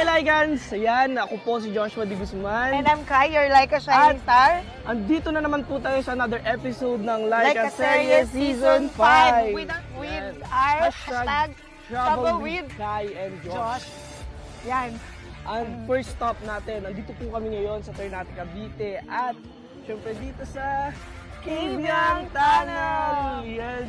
Laigans! Ayan, ako po si Joshua D. Guzman. And I'm Kai, your Laika Shining Star. Andito na naman po tayo sa another episode ng Laika Laika Series Season 5. With our hashtag Travel with Kai and Josh. Josh. Yan. Ang first stop natin, andito po kami ngayon sa Ternate, Cavite. At syempre dito sa Caviang Tunnel. Yan.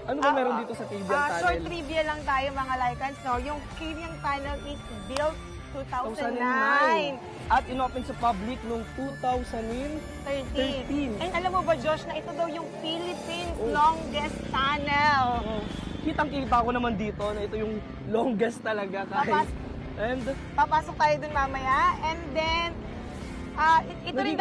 Ano ba meron dito sa Caviang Tunnel? Short trivia lang tayo mga Laikans. No? Yung Caviang Tunnel is built 2009. At inopen sa public noong 2013. And alam mo ba, Josh, na ito daw yung Philippines' longest tunnel. Kitang-kita ko naman dito na ito yung longest talaga. And Papasok tayo dun mamaya. And then, ito rin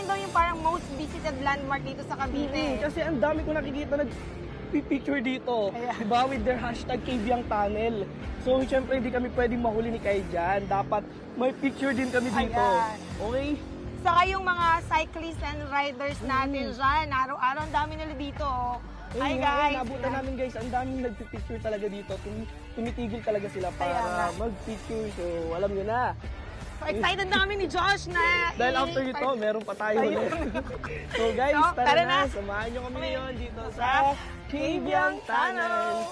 daw yung parang most visited landmark dito sa Cavite. kasi ang dami ko nakikita nag-picture dito. Ayan. Diba? With their hashtag Caviang Tunnel. So, syempre, hindi kami pwedeng mahuli ni Kai dyan. Dapat may picture din kami dito. Ayan. Okay? Saka yung mga cyclists and riders natin dyan, araw-araw ang dami nila dito. Hi guys! Nabutan namin guys, ang daming nagpipicture talaga dito. Tumitigil talaga sila para mag-picture. So, alam nyo na. So excited na kami ni Josh na Dahil after nito, meron pa tayo ulit. So guys, tara na. Samahan nyo kami ngayon dito sa Caviang Tunnel.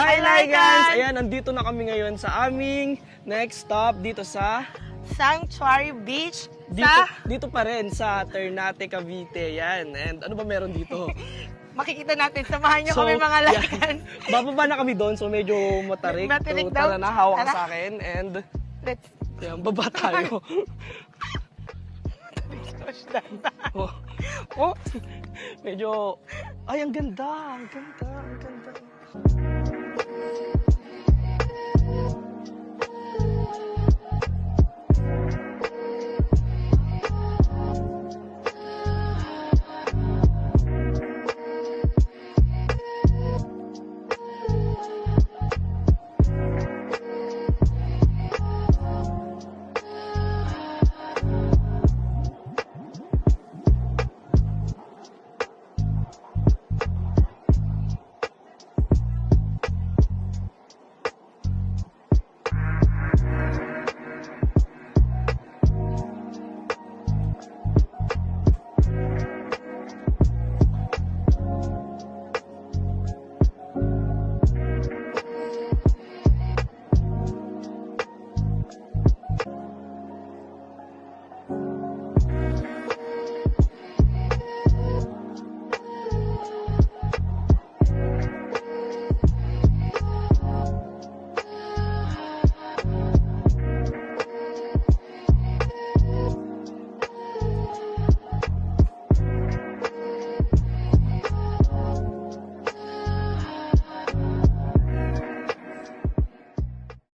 Hi Laigans! Ayan, nandito na kami ngayon sa aming next stop dito sa Sanctuary Beach sa dito pa rin sa Ternate, Cavite. Yan. And ano ba meron dito? makikita natin. Samahan niyo kami mga Laikans. Bababa na kami doon, so medyo matarik. Matarik So, daw. tara na, hawak ka Tara. sa akin. And Let's yan, baba tayo. Josh na. Oh. Oh, Medyo, ay, ang ganda. Ang ganda. Ang ganda.